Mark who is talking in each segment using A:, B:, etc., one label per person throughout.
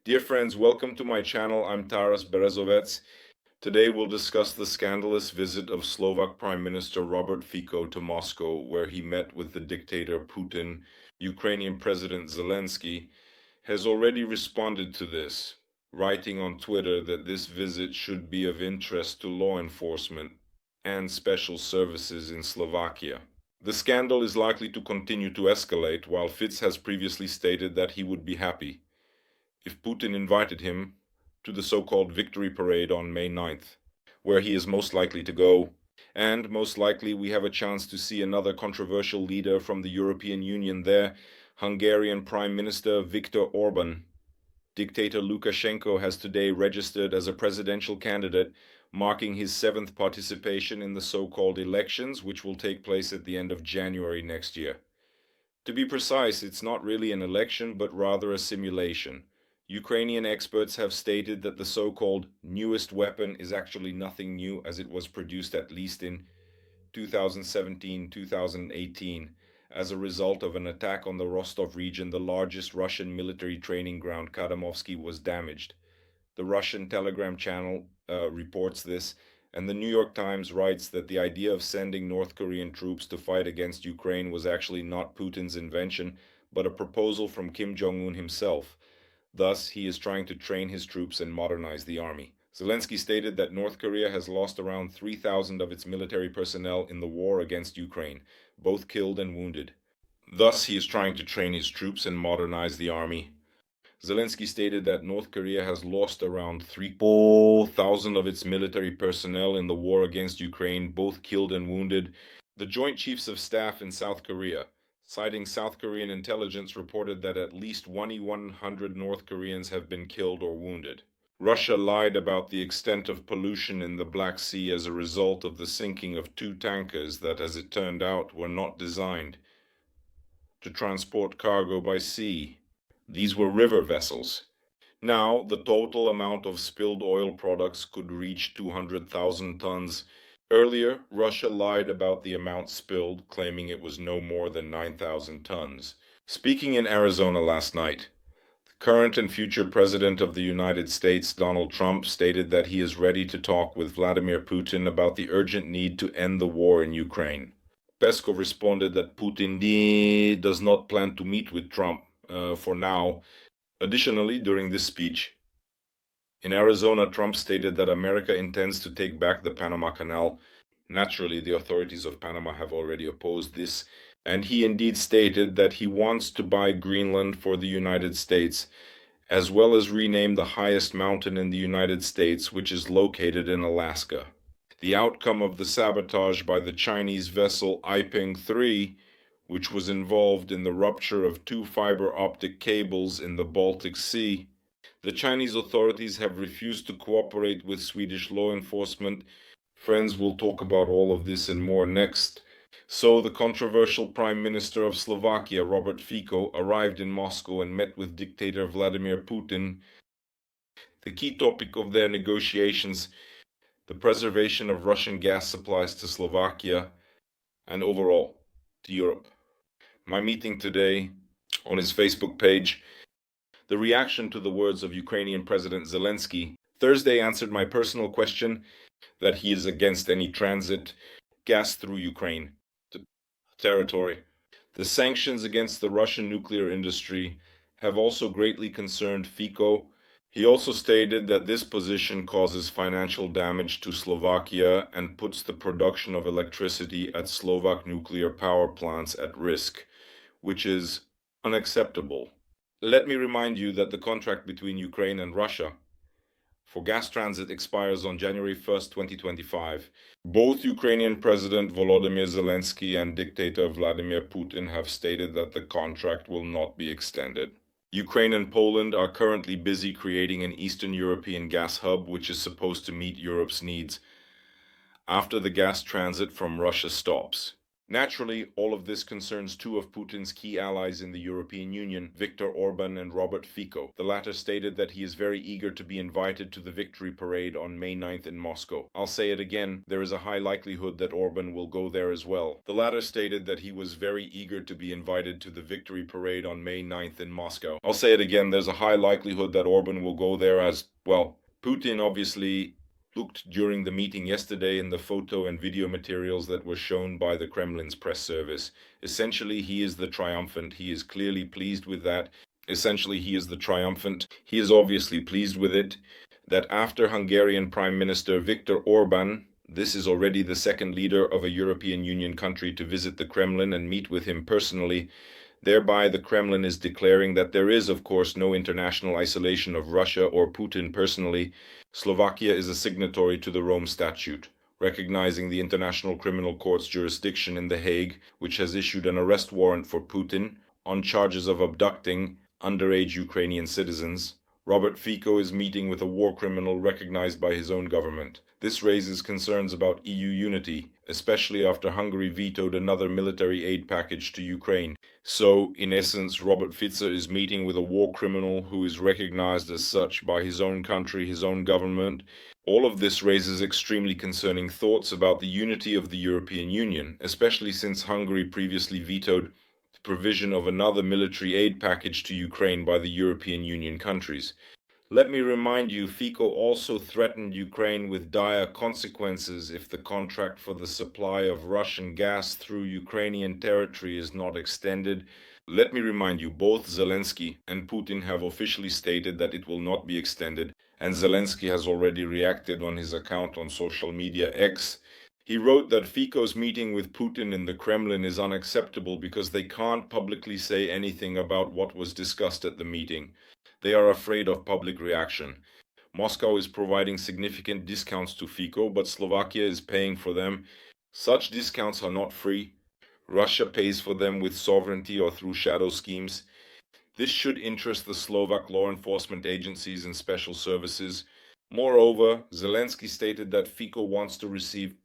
A: Dear friends, welcome to my channel. I'm Berezovets. Today we'll discuss the scandalous visit of Slovak Prime Minister Robert Fico to Moscow, where he met with the dictator Putin. Ukrainian President Zelensky has already responded to this, writing on Twitter that this visit should be of interest to law enforcement and special services in Slovakia. The scandal is likely to continue to escalate, while Fitz has previously stated that he would be happy if Putin invited him to the so-called victory parade on May 9th, where he is most likely to go. And most likely we have a chance to see another controversial leader from the European Union there, Hungarian Prime Minister Viktor Orban. Dictator Lukashenko has today registered as a presidential candidate, marking his 7th participation in the so-called elections, which will take place at the end of January next year. To be precise, it's not really an election, but rather a simulation. Ukrainian experts have stated that the so-called newest weapon is actually nothing new, as it was produced at least in 2017-2018 as a result of an attack on the Rostov region. The largest Russian military training ground, Kadamovsky, was damaged. The Russian Telegram channel reports this, and the New York Times writes that the idea of sending North Korean troops to fight against Ukraine was actually not Putin's invention, but a proposal from Kim Jong-un himself. Thus, he is trying to train his troops and modernize the army. Zelensky stated that North Korea has lost around 3,000 of its military personnel in the war against Ukraine, both killed and wounded. Thus, he is trying to train his troops and modernize the army. Zelensky stated that North Korea has lost around 3,000 of its military personnel in the war against Ukraine, both killed and wounded. The Joint Chiefs of Staff in South Korea, citing South Korean intelligence, reported that at least 100 North Koreans have been killed or wounded. Russia lied about the extent of pollution in the Black Sea as a result of the sinking of 2 tankers that, as it turned out, were not designed to transport cargo by sea. These were river vessels. Now, the total amount of spilled oil products could reach 200,000 tons. Earlier, Russia lied about the amount spilled, claiming it was no more than 9,000 tons. Speaking in Arizona last night, the current and future President of the United States, Donald Trump, stated that he is ready to talk with Vladimir Putin about the urgent need to end the war in Ukraine. Peskov responded that Putin does not plan to meet with Trump for now. Additionally, during this speech in Arizona, Trump stated that America intends to take back the Panama Canal. Naturally, the authorities of Panama have already opposed this, and he indeed stated that he wants to buy Greenland for the United States, as well as rename the highest mountain in the United States, which is located in Alaska. The outcome of the sabotage by the Chinese vessel Aiping 3, which was involved in the rupture of 2 fiber optic cables in the Baltic Sea. The Chinese authorities have refused to cooperate with Swedish law enforcement. Friends, will talk about all of this and more next. So, the controversial Prime Minister of Slovakia, Robert Fico, arrived in Moscow and met with dictator Vladimir Putin. The key topic of their negotiations, the preservation of Russian gas supplies to Slovakia and overall to Europe. My meeting today on his Facebook page, the reaction to the words of Ukrainian President Zelensky. Thursday answered my personal question that he is against any transit gas through Ukraine territory. The sanctions against the Russian nuclear industry have also greatly concerned Fico. He also stated that this position causes financial damage to Slovakia and puts the production of electricity at Slovak nuclear power plants at risk, which is unacceptable. Let me remind you that the contract between Ukraine and Russia for gas transit expires on January 1st, 2025. Both Ukrainian President Volodymyr Zelensky and dictator Vladimir Putin have stated that the contract will not be extended. Ukraine and Poland are currently busy creating an Eastern European gas hub which is supposed to meet Europe's needs after the gas transit from Russia stops. Naturally, all of this concerns two of Putin's key allies in the European Union, Viktor Orban and Robert Fico. The latter stated that he is very eager to be invited to the victory parade on May 9th in Moscow. I'll say it again, there is a high likelihood that Orban will go there as well. The latter stated that he was very eager to be invited to the victory parade on May 9th in Moscow. I'll say it again, there's a high likelihood that Orban will go there as well. Putin obviously looked during the meeting yesterday in the photo and video materials that were shown by the Kremlin's press service. Essentially, he is the triumphant. He is clearly pleased with that. Essentially, he is the triumphant. He is obviously pleased with it. That after Hungarian Prime Minister Viktor Orban, this is already the second leader of a European Union country to visit the Kremlin and meet with him personally. Thereby, the Kremlin is declaring that there is, of course, no international isolation of Russia or Putin personally. Slovakia is a signatory to the Rome Statute, recognizing the International Criminal Court's jurisdiction in The Hague, which has issued an arrest warrant for Putin on charges of abducting underage Ukrainian citizens. Robert Fico is meeting with a war criminal recognized by his own government. This raises concerns about EU unity, especially after Hungary vetoed another military aid package to Ukraine. So, in essence, Robert Fico is meeting with a war criminal who is recognized as such by his own country, his own government. All of this raises extremely concerning thoughts about the unity of the European Union, especially since Hungary previously vetoed the provision of another military aid package to Ukraine by the European Union countries. Let me remind you, Fico also threatened Ukraine with dire consequences if the contract for the supply of Russian gas through Ukrainian territory is not extended. Let me remind you, both Zelensky and Putin have officially stated that it will not be extended, and Zelensky has already reacted on his account on social media X. He wrote that Fico's meeting with Putin in the Kremlin is unacceptable because they can't publicly say anything about what was discussed at the meeting. They are afraid of public reaction. Moscow is providing significant discounts to Fico, but Slovakia is paying for them. Such discounts are not free. Russia pays for them with sovereignty or through shadow schemes. This should interest the Slovak law enforcement agencies and special services. Moreover, Zelensky stated that Fico wants to receive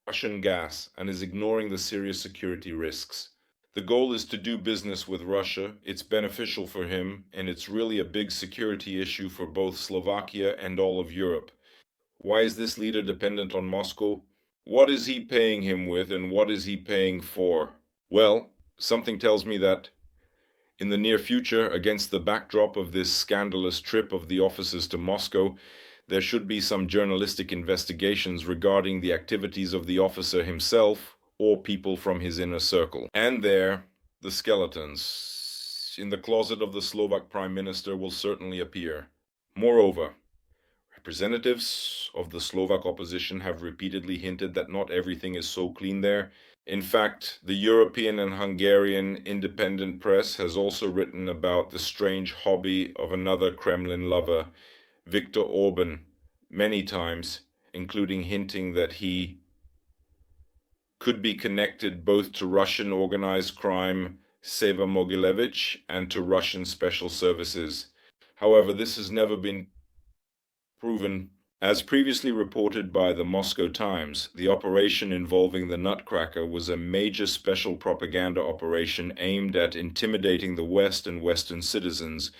A: Russian gas and is ignoring the serious security risks. The goal is to do business with Russia. It's beneficial for him, and it's really a big security issue for both Slovakia and all of Europe. Why is this leader dependent on Moscow? What is he paying him with, and what is he paying for? Well, something tells me that in the near future, against the backdrop of this scandalous trip of the officers to Moscow, there should be some journalistic investigations regarding the activities of the officer himself or people from his inner circle. And there, the skeletons in the closet of the Slovak Prime Minister will certainly appear. Moreover, representatives of the Slovak opposition have repeatedly hinted that not everything is so clean there. In fact, the European and Hungarian independent press has also written about the strange hobby of another Kremlin lover, Viktor Orban, many times, including hinting that he could be connected both to Russian organized crime Seva Mogilevich and to Russian special services. However, this has never been proven. As previously reported by the Moscow Times, the operation involving the Nutcracker was a major special propaganda operation aimed at intimidating the West and Western citizens,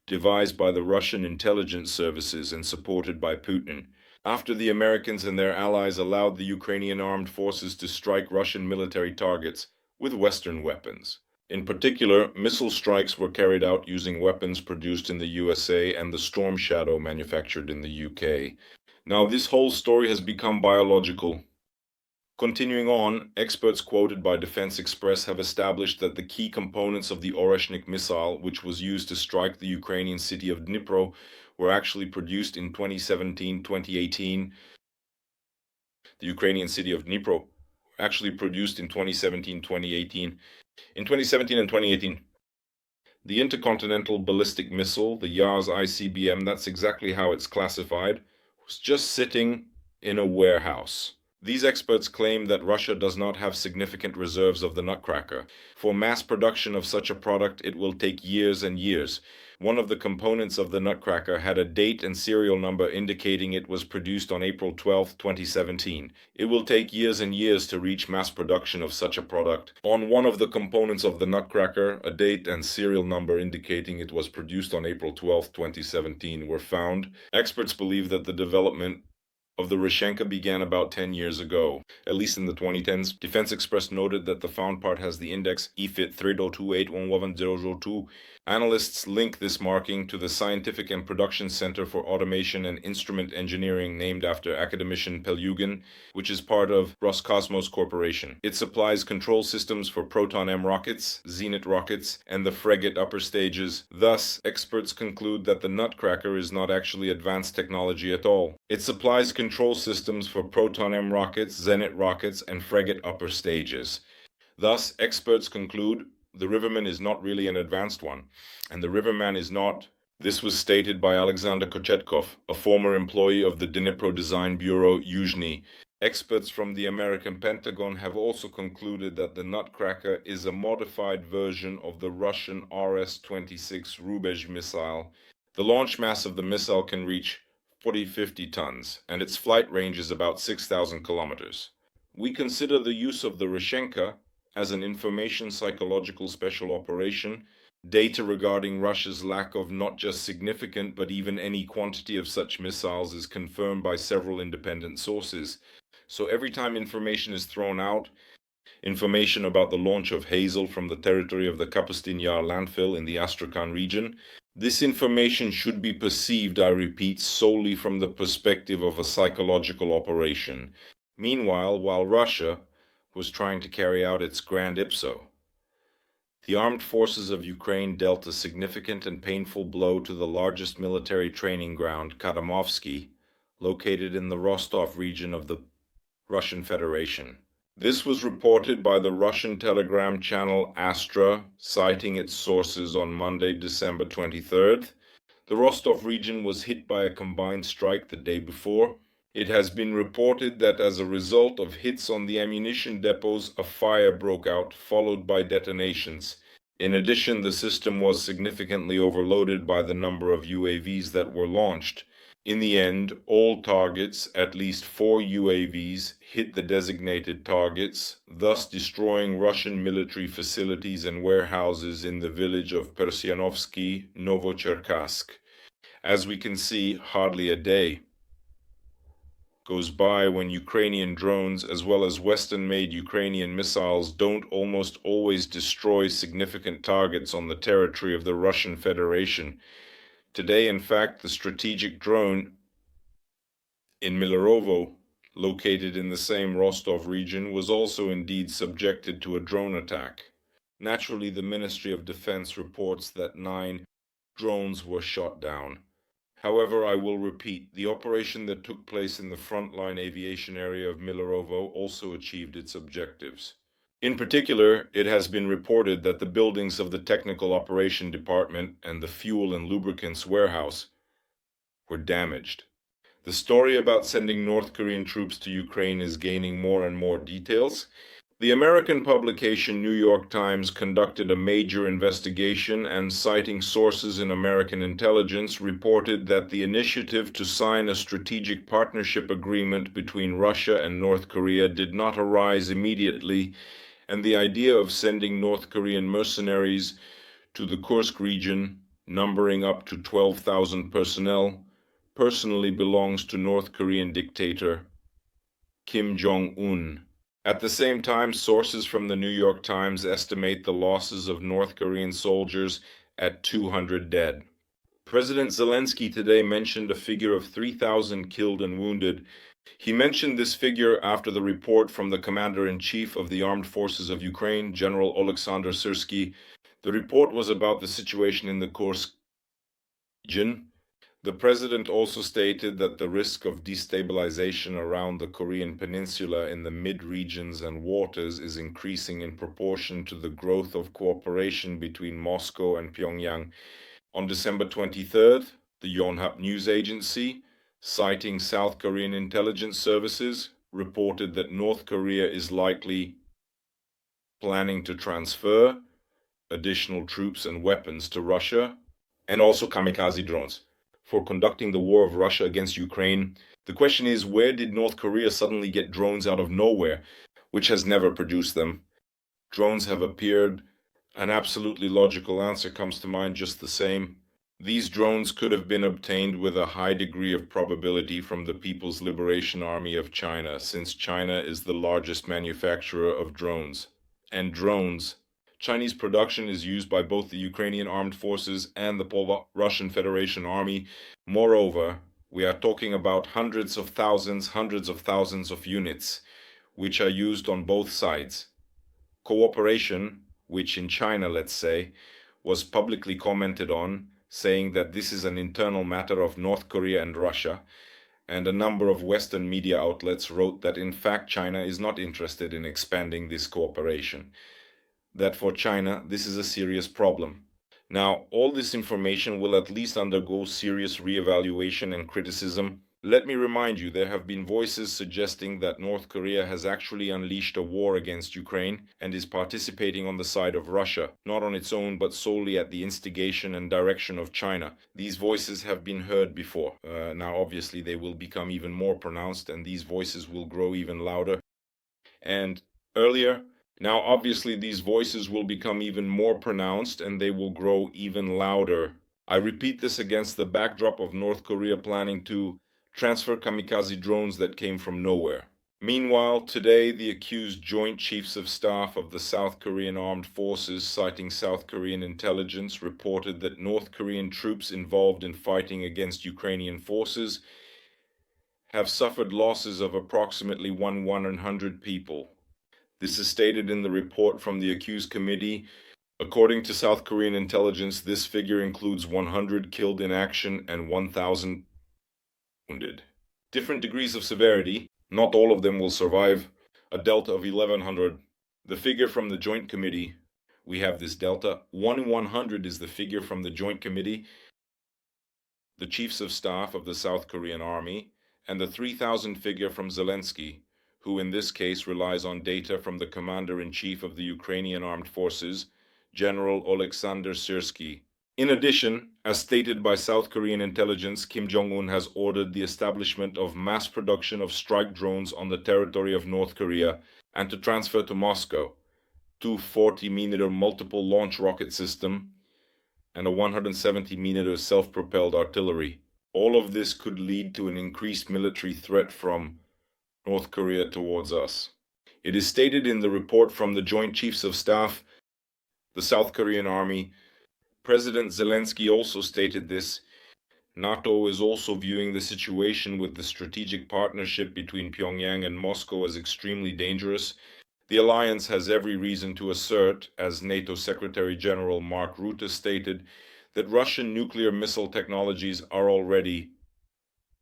A: devised by the Russian intelligence services and supported by Putin. After the Americans and their allies allowed the Ukrainian armed forces to strike Russian military targets with Western weapons. In particular, missile strikes were carried out using weapons produced in the USA and the Storm Shadow manufactured in the UK. Now, this whole story has become biological. Continuing on, experts quoted by Defense Express have established that the key components of the Oreshnik missile, which was used to strike the Ukrainian city of Dnipro, were actually produced in 2017-2018. The Ukrainian city of Dnipro actually produced in 2017-2018. In 2017 and 2018, the intercontinental ballistic missile, the Yars ICBM, that's exactly how it's classified, was just sitting in a warehouse. These experts claim that Russia does not have significant reserves of the Nutcracker. For mass production of such a product, it will take years and years. One of the components of the Nutcracker had a date and serial number indicating it was produced on April 12, 2017. It will take years and years to reach mass production of such a product. On one of the components of the Nutcracker, a date and serial number indicating it was produced on April 12, 2017 were found. Experts believe that the development of the Rishenka began about 10 years ago, at least in the 2010s. Defense Express noted that the found part has the index EFIT 302811002. Analysts link this marking to the Scientific and Production Center for Automation and Instrument Engineering, named after academician Pelyugin, which is part of Roscosmos Corporation. It supplies control systems for Proton-M rockets, Zenit rockets, and the frigate upper stages. Thus, experts conclude that the Nutcracker is not actually advanced technology at all. It supplies control systems for Proton-M rockets, Zenit rockets, and frigate upper stages. Thus, experts conclude the Riverman is not really an advanced one, and the Riverman is not. This was stated by Alexander Kochetkov, a former employee of the Dnipro Design Bureau, Yuzhny. Experts from the American Pentagon have also concluded that the Nutcracker is a modified version of the Russian RS-26 Rubezh missile. The launch mass of the missile can reach 40-50 tons, and its flight range is about 6,000 kilometers. We consider the use of the Rishenka as an information psychological special operation. Data regarding Russia's lack of not just significant but even any quantity of such missiles is confirmed by several independent sources. So every time information is thrown out, information about the launch of Hazel from the territory of the Kapustin Yar landfill in the Astrakhan region, this information should be perceived, I repeat, solely from the perspective of a psychological operation. Meanwhile, while Russia was trying to carry out its grand ipso, the armed forces of Ukraine dealt a significant and painful blow to the largest military training ground, Kadamovsky, located in the Rostov region of the Russian Federation. This was reported by the Russian telegram channel Astra, citing its sources on Monday, December 23rd. The Rostov region was hit by a combined strike the day before. It has been reported that as a result of hits on the ammunition depots, a fire broke out, followed by detonations. In addition, the system was significantly overloaded by the number of UAVs that were launched. In the end, all targets, at least 4 UAVs, hit the designated targets, thus destroying Russian military facilities and warehouses in the village of Persyanovsky, Novocherkassk. As we can see, hardly a day goes by when Ukrainian drones, as well as Western-made Ukrainian missiles, don't almost always destroy significant targets on the territory of the Russian Federation. Today, in fact, the strategic drone in Milerovo, located in the same Rostov region, was also indeed subjected to a drone attack. Naturally, the Ministry of Defense reports that 9 drones were shot down. However, I will repeat, the operation that took place in the frontline aviation area of Milerovo also achieved its objectives. In particular, it has been reported that the buildings of the Technical Operation Department and the Fuel and Lubricants Warehouse were damaged. The story about sending North Korean troops to Ukraine is gaining more and more details. The American publication New York Times conducted a major investigation and, citing sources in American intelligence, reported that the initiative to sign a strategic partnership agreement between Russia and North Korea did not arise immediately, and the idea of sending North Korean mercenaries to the Kursk region, numbering up to 12,000 personnel, personally belongs to North Korean dictator Kim Jong-un. At the same time, sources from the New York Times estimate the losses of North Korean soldiers at 200 dead. President Zelensky today mentioned a figure of 3,000 killed and wounded. He mentioned this figure after the report from the Commander-in-Chief of the Armed Forces of Ukraine, General Oleksandr Syrsky. The report was about the situation in the Kursk region. The president also stated that the risk of destabilization around the Korean peninsula in the mid-regions and waters is increasing in proportion to the growth of cooperation between Moscow and Pyongyang. On December 23rd, the Yonhap news agency, citing South Korean intelligence services, reported that North Korea is likely planning to transfer additional troops and weapons to Russia. and also kamikaze drones for conducting the war of Russia against Ukraine. The question is, where did North Korea suddenly get drones out of nowhere, which has never produced them? Drones have appeared. An absolutely logical answer comes to mind just the same. These drones could have been obtained with a high degree of probability from the People's Liberation Army of China, since China is the largest manufacturer of drones. And drones. Chinese production is used by both the Ukrainian armed forces and the Russian Federation Army. Moreover, we are talking about hundreds of thousands of units, which are used on both sides. Cooperation, which in China, let's say, was publicly commented on, saying that this is an internal matter of North Korea and Russia, and a number of Western media outlets wrote that in fact China is not interested in expanding this cooperation, that for China this is a serious problem. Now, all this information will at least undergo serious re-evaluation and criticism. Let me remind you, there have been voices suggesting that North Korea has actually unleashed a war against Ukraine and is participating on the side of Russia, not on its own but solely at the instigation and direction of China. These voices have been heard before. Now, obviously, they will become even more pronounced and these voices will grow even louder. And earlier, now obviously these voices will become even more pronounced and they will grow even louder. I repeat this against the backdrop of North Korea planning to transfer kamikaze drones that came from nowhere. Meanwhile, today the accused Joint Chiefs of Staff of the South Korean Armed Forces, citing South Korean intelligence, reported that North Korean troops involved in fighting against Ukrainian forces have suffered losses of approximately 100 people. This is stated in the report from the accused committee. According to South Korean intelligence, this figure includes 100 killed in action and 1,000 wounded. Different degrees of severity, not all of them will survive, a delta of 1,100. The figure from the Joint Committee, we have this delta. 1 in 100 is the figure from the Joint Committee, the Chiefs of Staff of the South Korean Army, and the 3,000 figure from Zelensky, who in this case relies on data from the Commander-in-Chief of the Ukrainian Armed Forces, General Oleksandr Syrsky. In addition, as stated by South Korean intelligence, Kim Jong-un has ordered the establishment of mass production of strike drones on the territory of North Korea and to transfer to Moscow 2 40mm multiple launch rocket system and a 170mm self-propelled artillery. All of this could lead to an increased military threat from North Korea towards us. It is stated in the report from the Joint Chiefs of Staff, the South Korean Army. President Zelensky also stated this. NATO is also viewing the situation with the strategic partnership between Pyongyang and Moscow as extremely dangerous. The alliance has every reason to assert, as NATO Secretary General Mark Rutte stated, that Russian nuclear missile technologies are already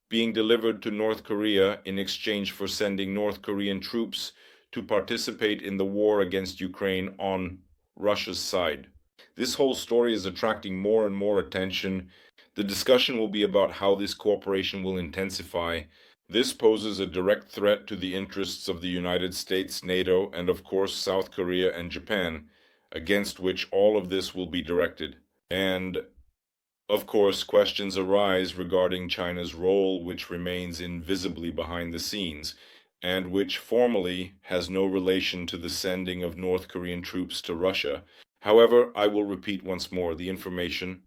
A: being delivered to North Korea in exchange for sending North Korean troops to participate in the war against Ukraine on Russia's side. This whole story is attracting more and more attention. The discussion will be about how this cooperation will intensify. This poses a direct threat to the interests of the United States, NATO, and of course South Korea and Japan, against which all of this will be directed. And of course, questions arise regarding China's role, which remains invisibly behind the scenes, and which formally has no relation to the sending of North Korean troops to Russia. However, I will repeat once more, the information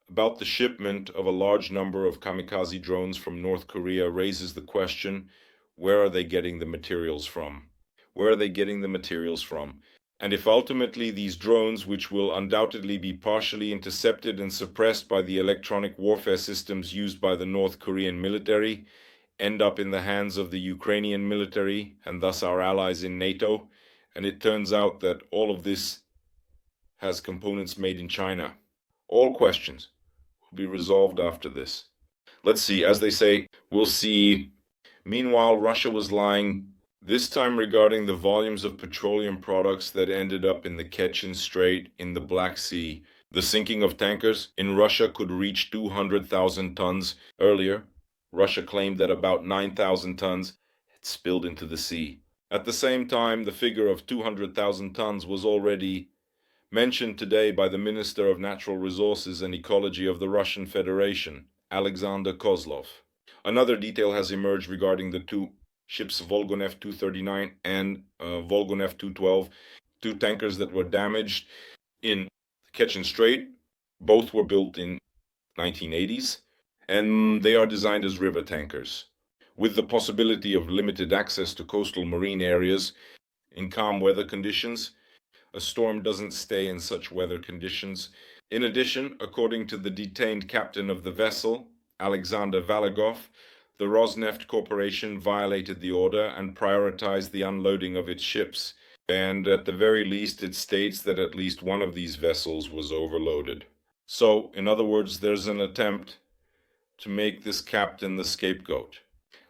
A: about the shipment of a large number of kamikaze drones from North Korea raises the question, where are they getting the materials from? Where are they getting the materials from? And if ultimately these drones, which will undoubtedly be partially intercepted and suppressed by the electronic warfare systems used by the North Korean military, end up in the hands of the Ukrainian military and thus our allies in NATO, and it turns out that all of this has components made in China, all questions be resolved after this. Let's see, as they say, we'll see. Meanwhile, Russia was lying, this time regarding the volumes of petroleum products that ended up in the Kerch Strait in the Black Sea. The sinking of tankers in Russia could reach 200,000 tons. Earlier, Russia claimed that about 9,000 tons had spilled into the sea. At the same time, the figure of 200,000 tons was already mentioned today by the Minister of Natural Resources and Ecology of the Russian Federation, Alexander Kozlov. Another detail has emerged regarding the two ships Volgonev 239 and Volgonev 212, two tankers that were damaged in Kerch Strait. Both were built in 1980s, and they are designed as river tankers, with the possibility of limited access to coastal marine areas in calm weather conditions. A storm doesn't stay in such weather conditions. In addition, according to the detained captain of the vessel, Alexander Valagov, the Rosneft Corporation violated the order and prioritized the unloading of its ships, and at the very least it states that at least one of these vessels was overloaded. So, in other words, there's an attempt to make this captain the scapegoat.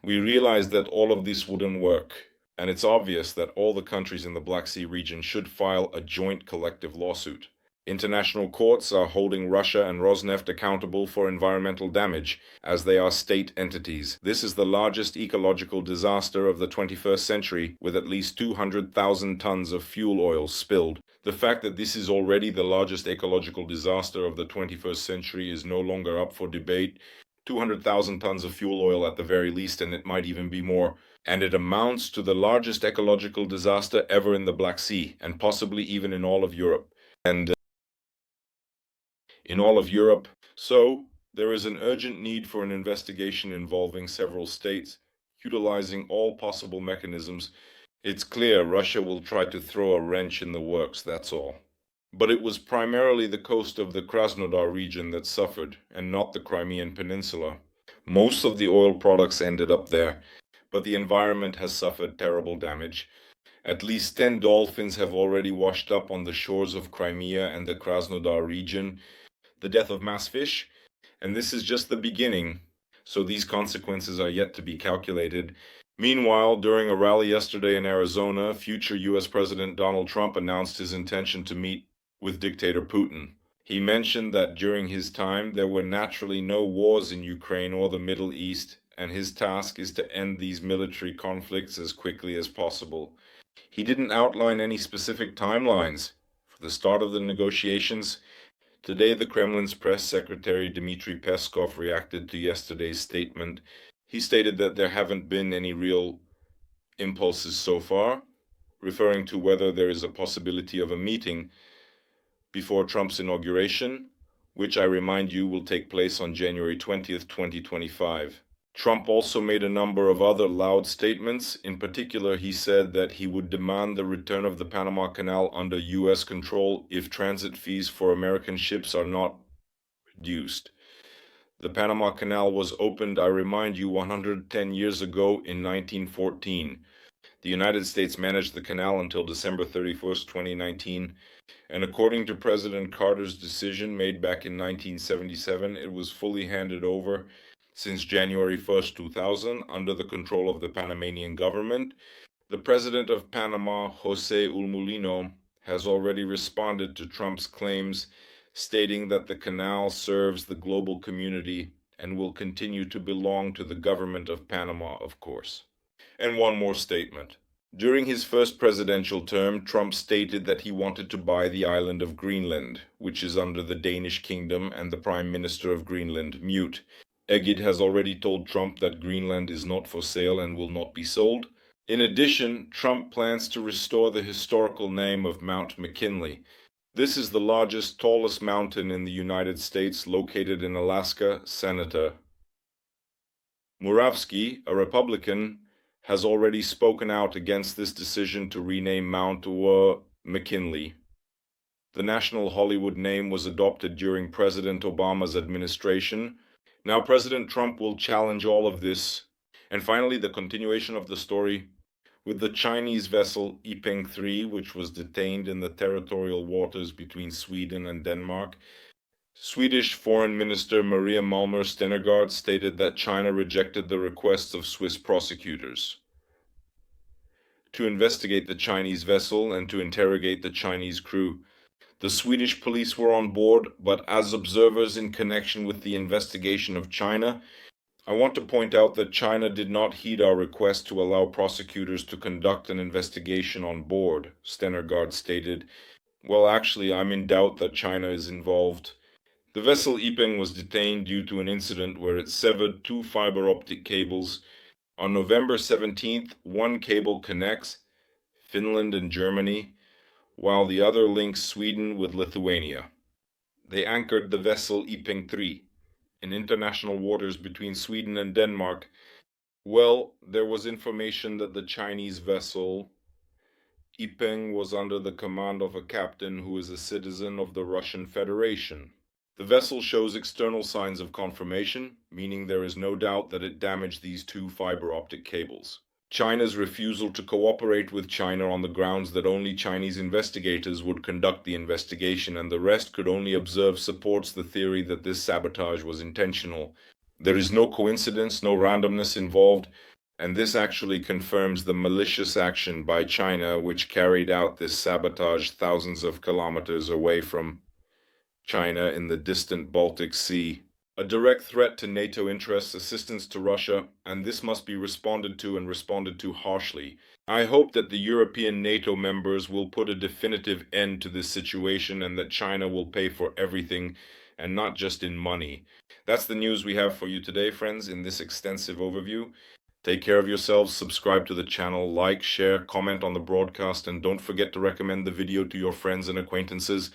A: We realize that all of this wouldn't work, and it's obvious that all the countries in the Black Sea region should file a joint collective lawsuit. International courts are holding Russia and Rosneft accountable for environmental damage, as they are state entities. This is the largest ecological disaster of the 21st century, with at least 200,000 tons of fuel oil spilled. The fact that this is already the largest ecological disaster of the 21st century is no longer up for debate. 200,000 tons of fuel oil at the very least, and it might even be more. And it amounts to the largest ecological disaster ever in the Black Sea, and possibly even in all of Europe. So there is an urgent need for an investigation involving several states, utilizing all possible mechanisms. It's clear Russia will try to throw a wrench in the works, that's all. But it was primarily the coast of the Krasnodar region that suffered, and not the Crimean Peninsula. Most of the oil products ended up there, but the environment has suffered terrible damage. At least 10 dolphins have already washed up on the shores of Crimea and the Krasnodar region. The death of mass fish, and this is just the beginning, so these consequences are yet to be calculated. Meanwhile, during a rally yesterday in Arizona, future US President Donald Trump announced his intention to meet with dictator Putin. He mentioned that during his time there were naturally no wars in Ukraine or the Middle East, and his task is to end these military conflicts as quickly as possible. He didn't outline any specific timelines for the start of the negotiations. Today, the Kremlin's press secretary Dmitry Peskov reacted to yesterday's statement. He stated that there haven't been any real impulses so far, referring to whether there is a possibility of a meeting before Trump's inauguration, which I remind you will take place on January 20th, 2025. Trump also made a number of other loud statements. In particular, he said that he would demand the return of the Panama Canal under U.S. control if transit fees for American ships are not reduced. The Panama Canal was opened, I remind you, 110 years ago in 1914. The United States managed the canal until December 31st, 2019, and according to President Carter's decision made back in 1977, it was fully handed over since January 1st, 2000, under the control of the Panamanian government. The president of Panama, Jose Ulmulino, has already responded to Trump's claims, stating that the canal serves the global community and will continue to belong to the government of Panama, of course. And one more statement. During his first presidential term, Trump stated that he wanted to buy the island of Greenland, which is under the Danish kingdom, and the Prime Minister of Greenland, Mute, Egid, has already told Trump that Greenland is not for sale and will not be sold. In addition, Trump plans to restore the historical name of Mount McKinley. This is the largest, tallest mountain in the United States, located in Alaska. Senator Muravsky, a Republican, has already spoken out against this decision to rename Mount McKinley. The national Hollywood name was adopted during President Obama's administration. Now President Trump will challenge all of this. And finally, the continuation of the story with the Chinese vessel Yipeng 3, which was detained in the territorial waters between Sweden and Denmark. Swedish Foreign Minister Maria Malmer Stenergaard stated that China rejected the requests of Swiss prosecutors to investigate the Chinese vessel and to interrogate the Chinese crew. The Swedish police were on board, but as observers in connection with the investigation of China, I want to point out that China did not heed our request to allow prosecutors to conduct an investigation on board, Stenergaard stated. Well, actually, I'm in doubt that China is involved. The vessel Yiping was detained due to an incident where it severed two fiber optic cables. On November 17th, one cable connects Finland and Germany, while the other links Sweden with Lithuania. They anchored the vessel Yiping 3 in international waters between Sweden and Denmark. Well, there was information that the Chinese vessel Yiping was under the command of a captain who is a citizen of the Russian Federation. The vessel shows external signs of confirmation, meaning there is no doubt that it damaged these two fiber optic cables. China's refusal to cooperate with China on the grounds that only Chinese investigators would conduct the investigation and the rest could only observe supports the theory that this sabotage was intentional. There is no coincidence, no randomness involved, and this actually confirms the malicious action by China, which carried out this sabotage thousands of kilometers away from China in the distant Baltic Sea. A direct threat to NATO interests, assistance to Russia, and this must be responded to and responded to harshly. I hope that the European NATO members will put a definitive end to this situation and that China will pay for everything and not just in money. That's the news we have for you today, friends, in this extensive overview. Take care of yourselves, subscribe to the channel, like, share, comment on the broadcast, and don't forget to recommend the video to your friends and acquaintances.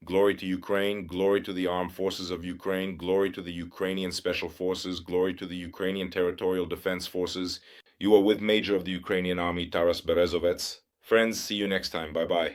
A: Glory to Ukraine, glory to the armed forces of Ukraine, glory to the Ukrainian Special Forces, glory to the Ukrainian Territorial Defense Forces. You are with Major of the Ukrainian Army, Taras Berezovets. Friends, see you next time. Bye-bye.